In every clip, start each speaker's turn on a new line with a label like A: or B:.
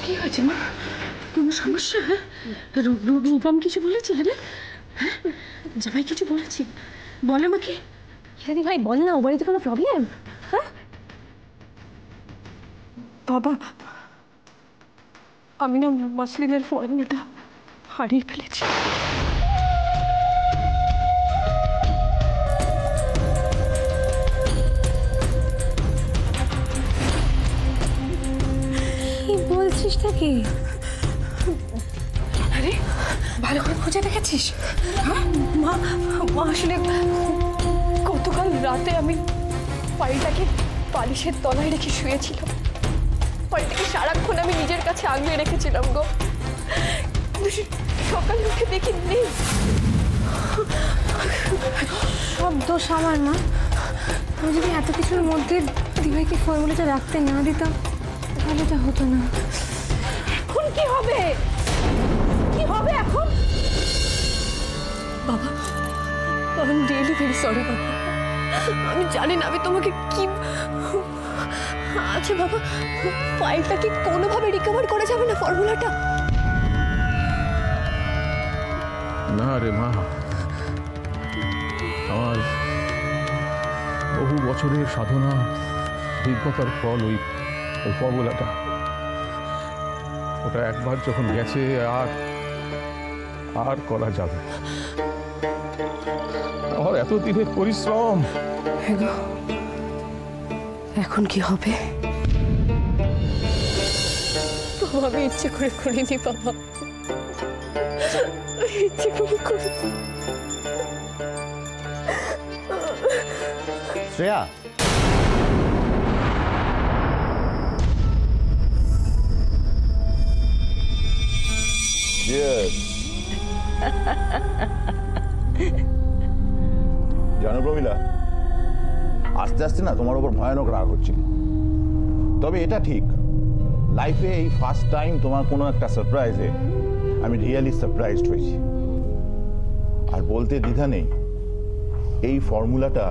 A: কি হয়েছে মা? কোনো সমস্যা? হ্যাঁ, রূপম কিছু বলেছে? হ্যাঁ, জামাই কিছু বলেছি? বল আমাকে।
B: দিদি ভাই বল না, ও বাড়িতে কোনো প্রবলেম? হ্যাঁ
A: বাবা, আমি না মাসলিনের ফর্মুলাটা হারিয়ে ফেলেছি।
B: কি বলছিস নাকি? আরে ভালো করে খুঁজে দেখেছিস?
A: মা আসলে গতকাল রাতে আমি ফাইলটাকে বালিশের তলায় রেখে শুয়েছিলাম। ফাইলটাকে সারাক্ষণ আমি নিজের কাছে আগলে রেখেছিলাম গো। সকালে উঠে দেখি নেই।
B: সব দোষ আমার না। আমি যদি এত কিছুর মধ্যে দিদিভাইকে ফর্মুলাটা রাখতে না দিতাম তাহলে এটা হতো না।
A: এখন কি হবে? কি হবে এখন? বাবা, আমি রিয়েলি ভেরি সরি বাবা। আমি জানি না আমি তোমাকে কি। আচ্ছা বাবা, ফাইলটা কি কোনোভাবে রিকভার করা যাবে না ফর্মুলাটা?
C: না রে মা, আমার বহু বছরের সাধনা অভিজ্ঞতার ফল ওই ফর্মুলাটা। ওটা একবার যখন গেছে আর করা যাবে। আমার এত দিনের পরিশ্রম।
A: এখন কি হবে? আমি ইচ্ছে করে করিনি বাবা, ইচ্ছে করে করিনি।
D: শ্রেয়া, জানো প্রমিলা, আস্তে আস্তে না তোমার উপর ভয়ানক রাগ হচ্ছিল। তবে এটা ঠিক, লাইফে এই ফার্স্ট টাইম তোমার কোনো একটা সারপ্রাইজে আমি রিয়েলি সারপ্রাইজড হয়েছি। আর বলতে দ্বিধা নেই, এই ফর্মুলাটা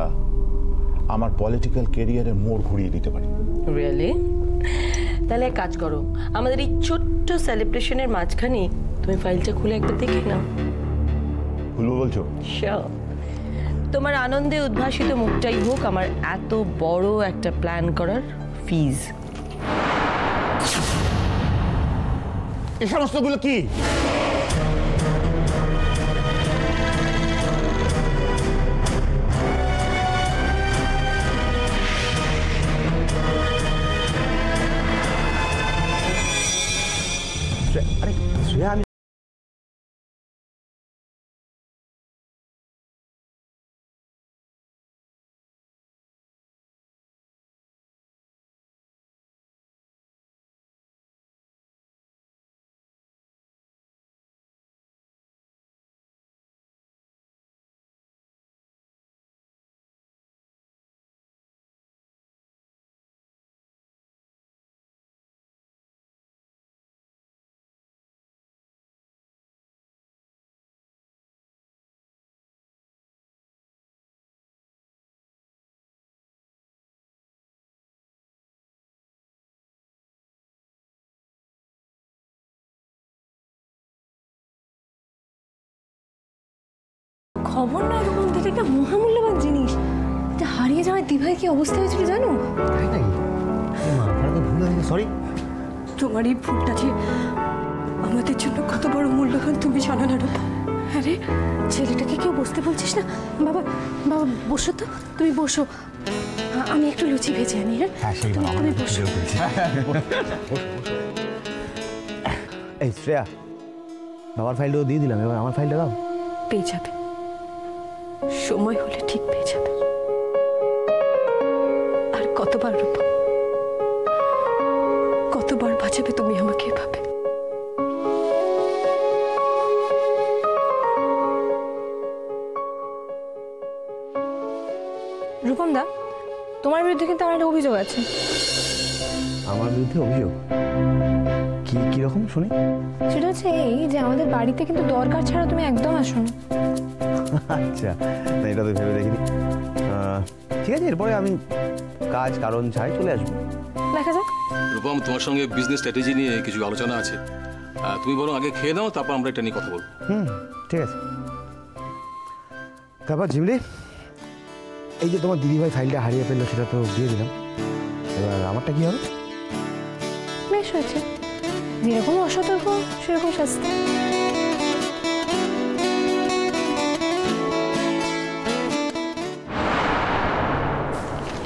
D: আমার পলিটিক্যাল ক্যারিয়ারের মোড় ঘুরিয়ে দিতে পারে।
E: রিয়েলি? তাহলে এক কাজ করো, আমাদের এই ছোট্ট সেলিব্রেশনের মাঝখানে তুমি ফাইলটা খুলে একবার দেখে নাও।
D: খুলবো বলছো?
E: শিওর। তোমার আনন্দে উদ্ভাসিত মুখটাই হোক আমার এত বড় একটা প্ল্যান করার ফিজ।
D: এই সমস্তগুলো কি? আরে শ্রেয়া, আমি
B: খবর না, এরকম একটা মহামূল্যবান জিনিস, এটা হারিয়ে যাওয়ার দিভাই কি অবস্থা হয়েছিল জানো?
D: সরি।
A: তোমার এই ভুলটা যে আমাদের জন্য কত বড় মূল্যবান তুমি জানো না রূপা।
B: আরে ছেলেটাকে কেউ বসতে বলছিস না? বাবা বাবা বসো তো, তুমি বসো, আমি একটু লুচি ভেজে আনি। হ্যাঁ তুমি বসো।
D: এই শ্রেয়া, বাবার ফাইলটাও দিয়ে দিলাম, এবার আমার ফাইলটা দাও।
A: পেয়ে যাবে, সময় হলে ঠিক পেয়ে যাবে। আর কতবার রূপা, কতবার বাঁচাবে তুমি আমাকে এভাবে?
B: রূপম দা, তোমার বিরুদ্ধে কিন্তু আমার একটা অভিযোগ আছে।
D: আমার বিরুদ্ধে অভিযোগ? কি রকম শুনি?
B: সেটা হচ্ছে এই যে আমাদের বাড়িতে কিন্তু দরকার ছাড়া তুমি একদম আসো না।
D: আচ্ছা, না এটা তো ভেবে দেখিনি। ঠিক আছে, এরপরে আমি কাজ কারণ ছাড়াই চলে আসবো।
B: দেখা যাক।
F: রূপম, তোমার সঙ্গে বিজনেস স্ট্র্যাটেজি নিয়ে কিছু আলোচনা আছে। তুমি বরং আগে খেয়ে নাও, তারপর আমরা এটা নিয়ে কথা বলবো।
G: ঠিক আছে। তারপর ঝিমলি, এই যে তোমার দিদিভাই ফাইলটা হারিয়ে ফেললো, সেটা তো দিয়ে দিলাম, এবার আমারটা কি হবে?
B: বেশ হয়েছে, যেরকম অসতর্ক সেরকম শাস্তি।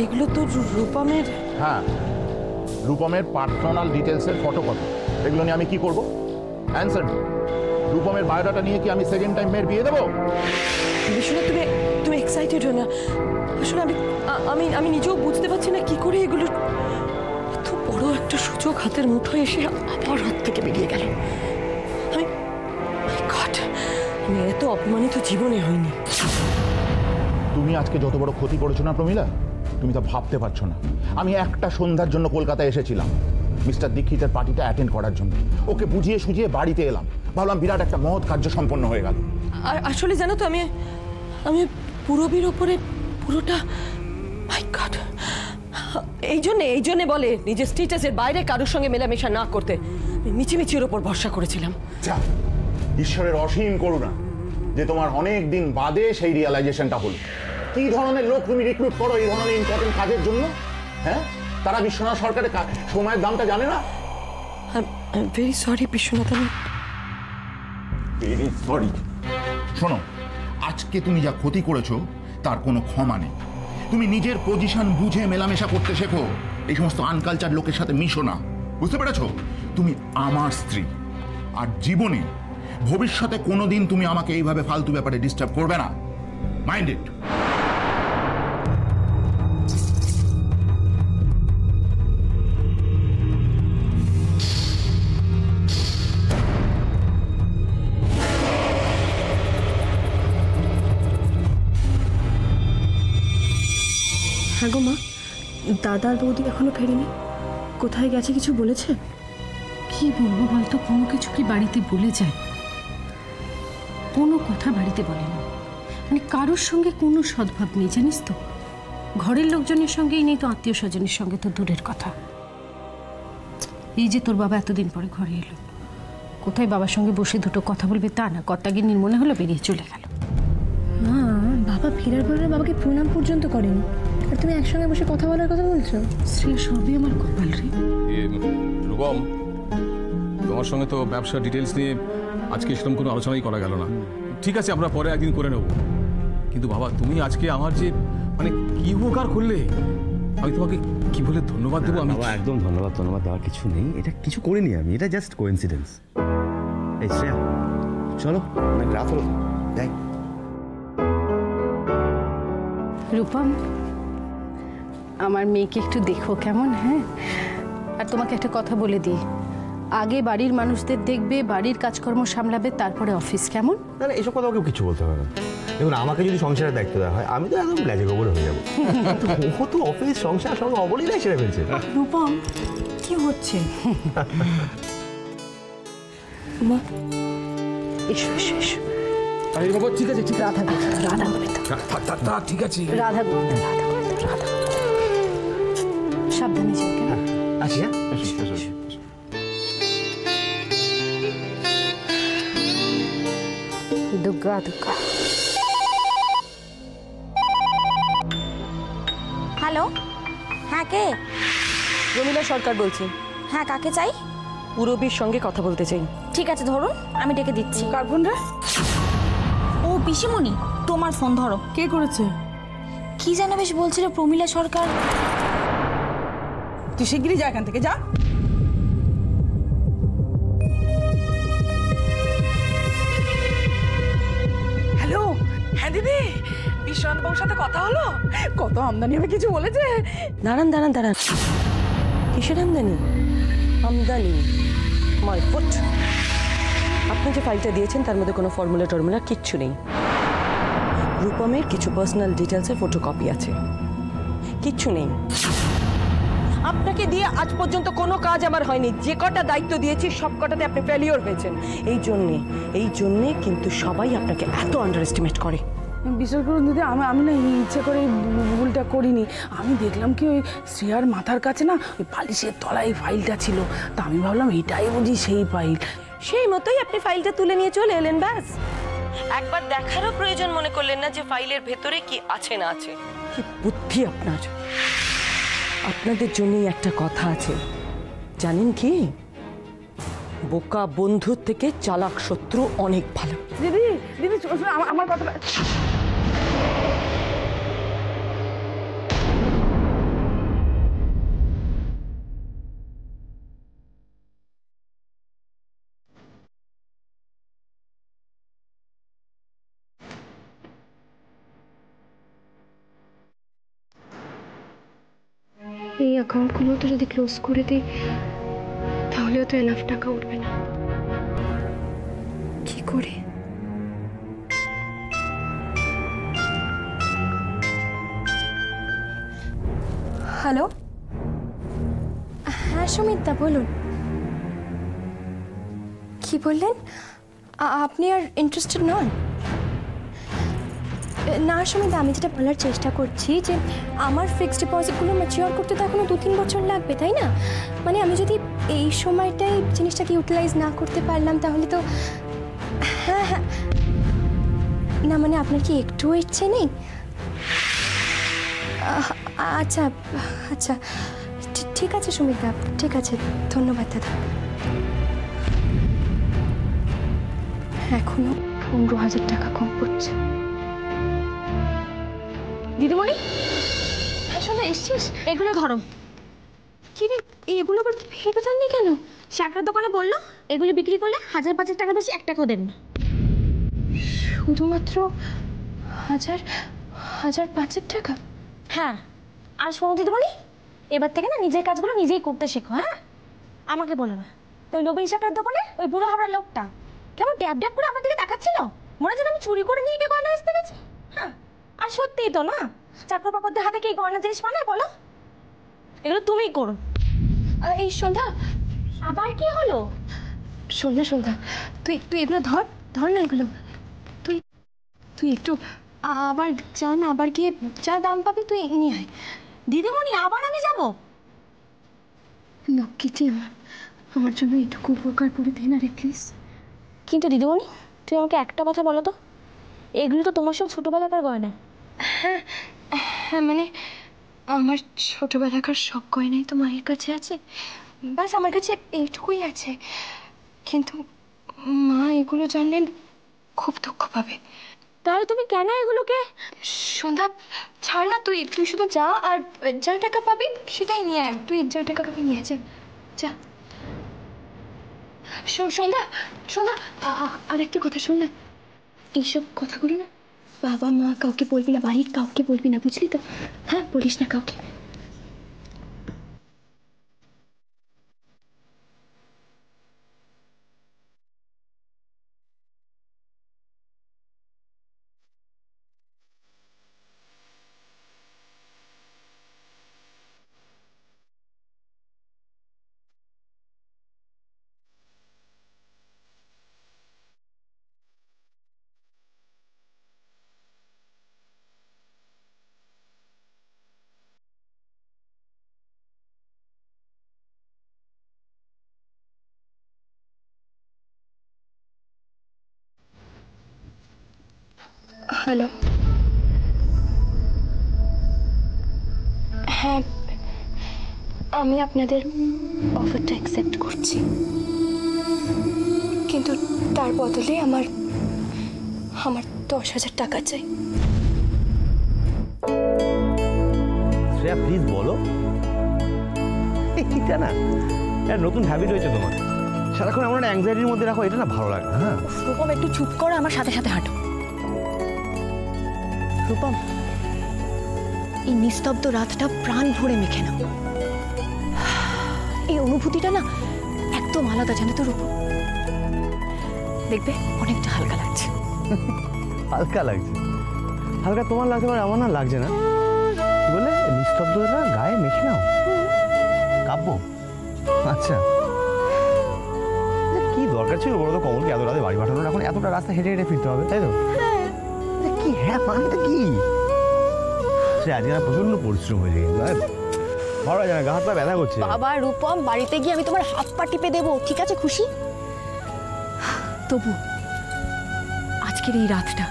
E: এগুলো তো রূপমের।
D: হ্যাঁ, রূপমের পার্সোনাল ডিটেলসের ফটোকপি। এগুলো নিয়ে আমি কি করব? অ্যান্সার। রূপমের বায়োডাটা নিয়ে কি আমি সেকেন্ড টাইম মেয়ের বিয়ে দেবো?
E: বিশ্বনাথ, তুমি এক্সাইটেড হো না। আসলে আমি আমি নিজেও বুঝতে পারছি না কি করে এগুলো, এত বড় একটা সুযোগ হাতের মুঠোয় এসে আবার হাত থেকে বেরিয়ে গেল। আমি আমি এত অপমানিত জীবনে হয়নি।
D: তুমি আজকে যত বড় ক্ষতি করেছো না প্রমিলা, তুমি তা ভাবতে পারছো না। আমি একটা সন্ধ্যার জন্য কলকাতায় এসেছিলাম মিস্টার দীক্ষিতের পার্টিটা অ্যাটেন্ড করার জন্য। ওকে বুঝিয়ে সুঝিয়ে বাড়িতে এলাম, ভাবলাম বিরাট একটা মহৎ কার্য সম্পন্ন হয়ে গেল।
E: আর আসলে জানো তো, আমি পুরবীর ওপরে পুরোটা, মাই গড, এই জন্যে বলে নিজের স্ট্যাটাসের বাইরে কারোর সঙ্গে মেলামেশা না করতে। মিছিমিছির ওপর ভরসা করেছিলাম।
D: যা, ঈশ্বরের অসীম করুণা যে তোমার অনেক দিন বাদে সেই রিয়ালাইজেশনটা হলো। কি ধরনের লোক তুমি রিক্রুট করো এই ধরনের ইম্পর্টেন্ট কাজের জন্য? হ্যাঁ, তারা বিশ্বনাথ সরকারের সময়ের দামটা জানে না।
E: Very sorry Biswanath,
D: very sorry. শোনো, আজকে তুমি যা ক্ষতি করেছো তার কোনো ক্ষমা নেই। তুমি নিজের পজিশন বুঝে মেলামেশা করতে শেখো, এই সমস্ত আনকালচার লোকের সাথে মিশো না, বুঝতে পেরেছো? তুমি আমার স্ত্রী, আর জীবনে ভবিষ্যতে কোনোদিন তুমি আমাকে এইভাবে ফালতু ব্যাপারে ডিস্টার্ব করবে না। Mind it.
B: হ্যাঁ গো মা, দাদার বৌদি এখনো ফেরেনি, কোথায় গেছে কিছু বলেছে?
H: কি বলবো বলতো, কোনো কিছু কি বাড়িতে বলে যায়? কোনো কথা বাড়িতে বলে না, মানে কারোর সঙ্গে কোনো সদ্ভাব নেই, জানিস তো। ঘরের লোকজনের সঙ্গেই নেই তো আত্মীয় স্বজনের সঙ্গে তো দূরের কথা। এই যে তোর বাবা এতদিন পরে ঘরে এলো, কোথায় বাবার সঙ্গে বসে দুটো কথা বলবে তা না, কর্তাগিন্নির মনে হলো বেরিয়ে চলে গেল।
B: মা, বাবা ফেরার পরে বাবাকে প্রণাম পর্যন্ত করেনি, আর তুমি একসঙ্গে বসে কথা বলার কথা বলছো?
H: শ্রেয়া, সবই আমার কপাল রে।
F: রূপম, তোমার সঙ্গে তো ব্যবসার ডিটেলস নিয়ে আজকে সেরকম কোনো আলোচনাই করা গেল না। ঠিক আছে, আমরা পরে একদিন করে নেব, কিন্তু বাবা তুমি আজকে আমার যে মানে কি উপকার করলে, আমি তোমাকে কি বলে ধন্যবাদ দেবো? আমি
G: একদম ধন্যবাদ দেওয়ার কিছু নেই, এটা কিছু করিনি আমি, এটা জাস্ট কোইন্সিডেন্স। এই শ্রেয়া, চলো, অনেক রাত হলো, যাই।
H: রূপম, আমার মেয়েকে একটু দেখো কেমন। হ্যাঁ, আর তোমাকে একটা কথা বলে দিই, আগে বাড়ির মানুষদের দেখবে, বাড়ির কাজকর্ম সামলাবে, তারপরে অফিস, কেমন?
G: না না, এসব কথা ওকে কিছু বলতে হবে না। দেখুন, আমাকে যদি সংসারের দায়িত্ব দেওয়া হয়, আমি তো একদম লেজে গোবরে হয়ে যাবো। ও তো অফিস সংসার সঙ্গে অবলীলাই সেরে ফেলছে।
H: রূপম, কি হচ্ছে?
E: মা,
B: এসো এসো এসো।
C: আরে বাবা, ঠিক আছে, ঠিক আছে,
B: রাধা গোবিন্দ, রাধা গোবিন্দ,
C: ঠিক আছে।
B: রাধা গোবিন্দ, রাধা গোবিন্দ, রাধা গোবিন্দ। সাবধানে যাও, কেমন?
G: আসি, হ্যাঁ।
B: দুর্গা দুর্গা।
I: হ্যালো, হ্যাঁ কে?
E: প্রমীলা সরকার বলছি।
I: হ্যাঁ, কাকে চাই?
E: পুরবীর সঙ্গে কথা বলতে চাই।
I: ঠিক আছে, ধরুন, আমি ডেকে দিচ্ছি।
E: কার ফোন রে?
I: ও পিসিমণি, তোমার ফোন ধরো।
E: কে করেছে?
I: কি যেন বেশ বলছিল প্রমীলা সরকার।
E: তুই শিগগিরই যা এখান থেকে, যা।
J: হ্যালো, হ্যাঁ দিদি, বিশ্বনাথ বাবুর সাথে কথা হলো? কত আমদানি হবে কিছু বলেছে?
E: দাঁড়ান। কিসের আমদানি? আমদানি মাই ফুট। আপনি যে ফাইলটা দিয়েছেন তার মধ্যে কোনো ফর্মুলা কিচ্ছু নেই। রূপমের কিছু পার্সোনাল ডিটেলসের ফটোকপি আছে, কিচ্ছু নেই। আপনাকে দিয়ে আজ পর্যন্ত কোনো কাজ আমার হয়নি। যে কটা দায়িত্ব দিয়েছি সব কটাতে আপনি ফেলিওর হয়েছেন। এই জন্যে কিন্তু সবাই আপনাকে এত আন্ডার এস্টিমেট করে।
J: বিশ্বাস করুন দিদি, আমি না ইচ্ছে করে এই ভুলটা করিনি। আমি দেখলাম কি ওই শ্রেয়ার মাথার কাছে না ওই বালিশের তলায় এই ফাইলটা ছিল, তা আমি ভাবলাম এটাই বুঝি সেই ফাইল।
E: সেই মতোই আপনি ফাইলটা তুলে নিয়ে চলে এলেন, ব্যাস। একবার দেখারও প্রয়োজন মনে করলেন না যে ফাইলের ভেতরে কি আছে না আছে। কি বুদ্ধি আপনার! আপনাদের জন্যই একটা কথা আছে, জানেন কি? বোকা বন্ধুর থেকে চালাক শত্রু অনেক ভালো।
J: দিদি দিদি শোনো, আমার কথাটা।
A: এই অ্যাকাউন্টগুলো তো যদি ক্লোজ করে দিই তাহলেও তো এনাফ টাকা উঠবে না। কি করে? হ্যালো, হ্যাঁ সুমিতা বলুন। কি বললেন? আপনি আর ইন্টারেস্টেড নন? না সুমিতা, আমি যেটা বলার চেষ্টা করছি যে আমার ফিক্সড ডিপোজিটগুলো ম্যাচিওর করতে তো এখনো 2-3 বছর লাগবে, তাই না? মানে আমি যদি এই সময়টাই জিনিসটাকে ইউটিলাইজ না করতে পারলাম তাহলে তো। হ্যাঁ হ্যাঁ, না মানে আপনার কি একটুও ইচ্ছে নেই? আচ্ছা আচ্ছা, ঠিক আছে সুমিতা, ঠিক আছে, ধন্যবাদ দাদা। এখনো 15,000 টাকা কম পড়ছে।
I: দিদিমণি, হ্যাঁ শোনো, এসছিস? এগুলো ধরো।
A: কি রে, এগুলো আবার ফেরত আনলি কেন?
I: সে একটা দোকানে বললো এগুলো বিক্রি করলে 1,000-5,000 টাকা বেশি 1 টাকাও দেন না।
A: শুধুমাত্র 1,000-5,000 টাকা?
I: হ্যাঁ, আর শোনো দিদিমণি, এবার থেকে না নিজের কাজগুলো নিজেই করতে শেখো। হ্যাঁ, আমাকে বলো না। ওই লোভী হিসাবটার দোকানে ওই বুড়ো হাবড়ার লোকটা কেমন ড্যাব ড্যাব করে আমার দিকে তাকাচ্ছিল, মনে হচ্ছে আমি চুরি করে নিয়ে গিয়ে গয়না আসতে গেছি। হ্যাঁ, আর সত্যিই তো না, চাকর পাকরদের হাতে কি গয়না জিনিস বানায় বলো? এগুলো তুমিই করো।
A: এই সন্ধ্যা,
I: আবার কি হলো?
A: সন্ধ্যা তুই এগুলো ধর না এগুলো। তুই একটু আবার যা না, আবার গিয়ে যা দাম পাবি তুই নিয়ে আয়।
I: দিদিমণি, আবার আমি যাবো?
A: লক্ষ্মীটি আমার জন্য এটুকু উপকার করে দে না রে প্লিজ।
I: কিন্তু দিদিমণি, তুমি আমাকে একটা কথা বলো তো, এগুলো তো তোমার সব ছোটবেলাকার গয়না।
A: হ্যাঁ হ্যাঁ, মানে আমার ছোটবেলাকার সব গয়নাই তো মায়ের কাছে আছে, বাস আমার কাছে এইটুকুই আছে। কিন্তু মা এগুলো জানলে খুব দুঃখ পাবে।
I: তাহলে তুমি কেন এগুলোকে?
A: সন্ধ্যা ছাড় না, তুই শুধু যা, আর যা টাকা পাবি সেটাই নিয়ে আয়। তুই যা টাকা পাবি নিয়ে যা যা। সন্ধ্যা আর একটা কথা শোন না, এইসব কথাগুলো না বাবা মা কাউকে বলবি না, বাড়ির কাউকে বলবি না, বুঝলি তো? হ্যাঁ, বলিস না কাউকে। হ্যালো, হ্যাঁ আমি আপনাদের অফারটা অ্যাকসেপ্ট করছি, কিন্তু তার বদলে আমার 10,000 টাকা চাই।
G: শ্রেয়া প্লিজ বলো। এটা না একটা নতুন হ্যাবিট হয়েছে তোমার, সারাক্ষণ এমন একটা অ্যাংজাইটির মধ্যে রাখো, এটা না ভালো লাগে না। হ্যাঁ
I: রূপম, একটু চুপ করো, আমার সাথে সাথে হাঁটো। রূপম, এই নিস্তব্ধ রাতটা প্রাণ ভরে মেখে নাও। এই অনুভূতিটা না একদম আলাদা, জানো তো রূপম? দেখবে অনেকটা হালকা লাগছে।
G: হালকা লাগছে? হালকা তোমার লাগতে পারে, আমার না লাগছে না। কি বলে নিস্তব্ধতা গায়ে মেখে নাও? কাব্য? আচ্ছা, কি দরকার ছিল বলো তো কমলকে এত রাতে বাড়ি পাঠানোর? এখন এতটা রাস্তা হেঁটে হেঁটে ফিরতে হবে, তাই তো? কি হ্যাঁ মানেটা কি? সে আজকে না প্রচন্ড পরিশ্রম হয়েছে কিন্তু ভালো লাগে না, গা হাত পা ব্যথা করছে।
A: বাবা রূপম, বাড়িতে গিয়ে আমি তোমার হাত পা টিপে দেবো, ঠিক আছে? খুশি? তবু আজকের এই রাতটা,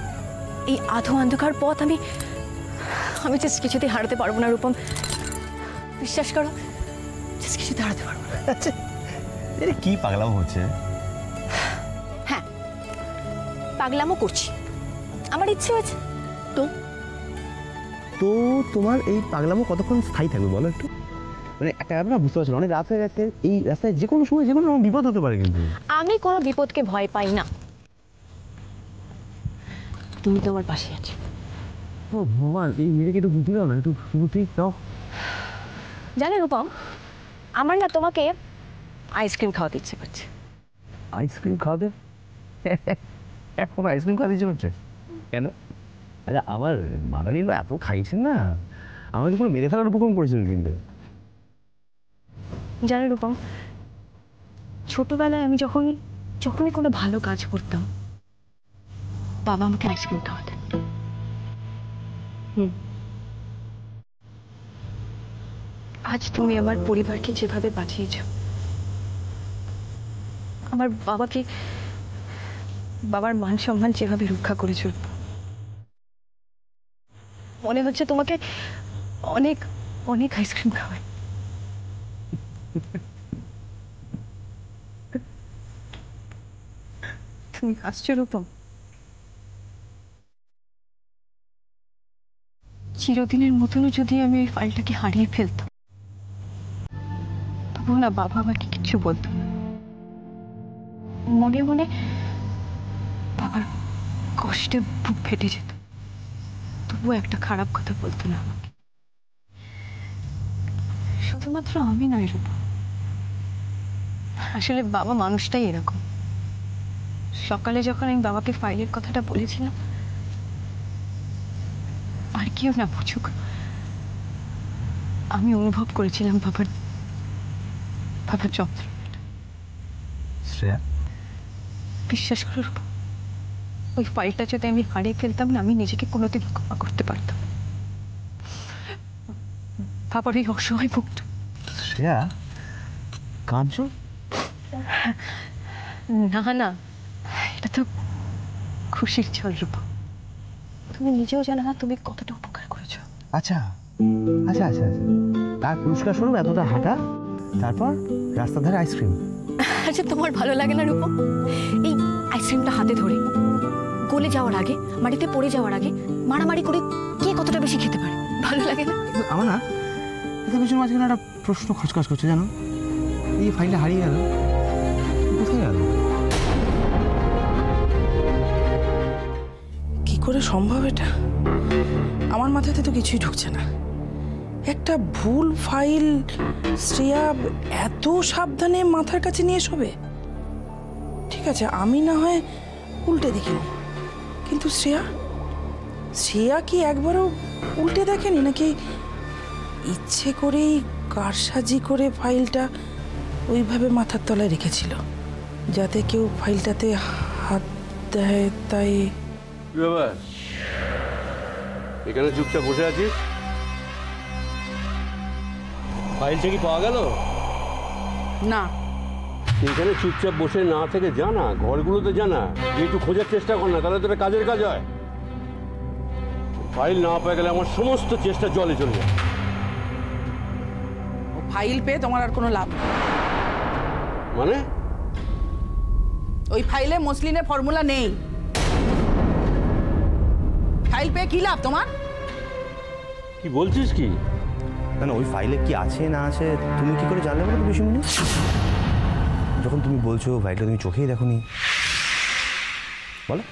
A: এই আধো অন্ধকার পথ আমি জাস্ট কিছুতেই হারাতে পারবো না রূপম, বিশ্বাস করো, জাস্ট কিছুতে হারাতে পারবো না।
G: এটা কি পাগলাম হচ্ছে?
A: হ্যাঁ, পাগলামও করছি, আমার ইচ্ছে হয়েছে তো।
G: তো তোমার এই পাগলামো কতক্ষণ স্থায়ী থাকবে বলো একটু? মানে একটা ব্যাপার বুঝতে পারছো, অনেক রাত হয়ে গেছে, এই রাস্তায় যে কোনো সময় যে কোনো বিপদ হতে পারে কিন্তু।
A: আমি কোনো বিপদকে ভয় পাই না, তুমি তো আমার পাশে আছো।
G: ও ভগবান, এই মেয়েকে একটু বুঝতে দাও না, একটু বুঝতে দাও।
A: জানো রূপম, আমার না তোমাকে আইসক্রিম খাওয়াতে ইচ্ছে করছে।
G: আইসক্রিম খাওয়াতে? এখন আইসক্রিম খাওয়াতে ইচ্ছে করছে কেন? আচ্ছা আমার বাঙালিরা এত খাইছেন না, আমাকে পুরো মেরে ফেলার উপক্রম করেছিলেন কিন্তু।
A: জানো রূপম, ছোটবেলায় আমি যখনই কোনো ভালো কাজ করতাম, বাবা আমাকে আইসক্রিম খাওয়াতেন। আজ তুমি আমার পরিবারকে যেভাবে বাঁচিয়েছ, আমার বাবার মান সম্মান যেভাবে রক্ষা করেছ, মনে হচ্ছে তোমাকে অনেক অনেক আইসক্রিম খাওয়াই। তুমি হাসছো রূপম? চিরদিনের মতনও যদি আমি ওই ফাইলটাকে হারিয়ে ফেলতাম, তবুও না বাবা আমাকে কিছু বলতো না। মনে মনে বাবার কষ্টে বুক ফেটে যেত, তবুও একটা খারাপ কথা বলতো না আমাকে। শুধুমাত্র আমি নয় রূপম, আসলে বাবা মানুষটাই এরকম। সকালে যখন আমি বাবাকে ফাইলের কথাটা বলেছিলাম, আর কেউ না বুঝুক, আমি অনুভব করেছিলাম বাবার যন্ত্রণাটা।
G: শ্রেয়া,
A: বিশ্বাস করো রূপম, ওই ফাইলটা যদি আমি হারিয়ে ফেলতাম না, আমি নিজেকে কোনোদিন ক্ষমা করতে পারতাম। বাবার এই অসহায় মুখটা।
G: শ্রেয়া কাঁদছো?
A: না, এটা তো খুশির জল রূপম। তুমি নিজেও জানো না তুমি কতটা উপকার করেছো।
G: আচ্ছা আচ্ছা আচ্ছা আচ্ছা, তার পুরস্কার স্বরূপ এতটা হাঁটা, তারপর রাস্তার ধারে আইসক্রিম।
A: আচ্ছা তোমার ভালো লাগে না রূপম, এই আইসক্রিমটা হাতে ধরে গলে যাওয়ার আগে, মাটিতে পড়ে যাওয়ার আগে মারামারি করে কে কতটা বেশি খেতে পারে? ভালো লাগে না?
G: আমার না এত কিছুর মাঝখানে একটা প্রশ্ন খচখচ করছে জানো, এই ফাইলটা হারিয়ে গেল, কোথায় গেল?
J: কি করে সম্ভব এটা? আমার মাথাতে তো কিছুই ঢুকছে না। একটা ভুল ফাইল শ্রেয়া এত সাবধানে মাথার কাছে নিয়ে শোবে? ঠিক আছে, আমি না হয় উল্টে দেখিনি, কিন্তু শ্রেয়া কি একবারও উল্টে দেখেনি, নাকি ইচ্ছে করেই কারসাজি করে ফাইলটা ওইভাবে মাথার তলায় রেখেছিল যাতে কেউ ফাইলটাতে হাত দেয়? তাই
K: কি ব্যাপার, এখানে চুপচাপ বসে আছিস? ফাইলটা কি পাওয়া গেল?
J: না,
K: এখানে চুপচাপ বসে না থেকে জানা, ঘরগুলোতে জানা, যে একটু খোঁজার চেষ্টা কর না, তাহলে তোরা কাজের কাজ হয়। ফাইল না পেয়ে গেলে আমার সমস্ত চেষ্টা জলে চলে যায়।
J: ফাইল পেয়ে তোমার আর কোনো লাভ নেই।
K: মানে
J: ওই ফাইলে মসলিনের ফর্মুলা নেই। ফাইল পেয়ে কি লাভ তোমার?
K: কি বলছিস কি?
G: না ওই ফাইলে কি আছে না আছে তুমি কি করে জানলে বলো তো বিশুমনি? যখন তুমি বলছো ফাইলটা তুমি চোখেই দেখোনি, বলো।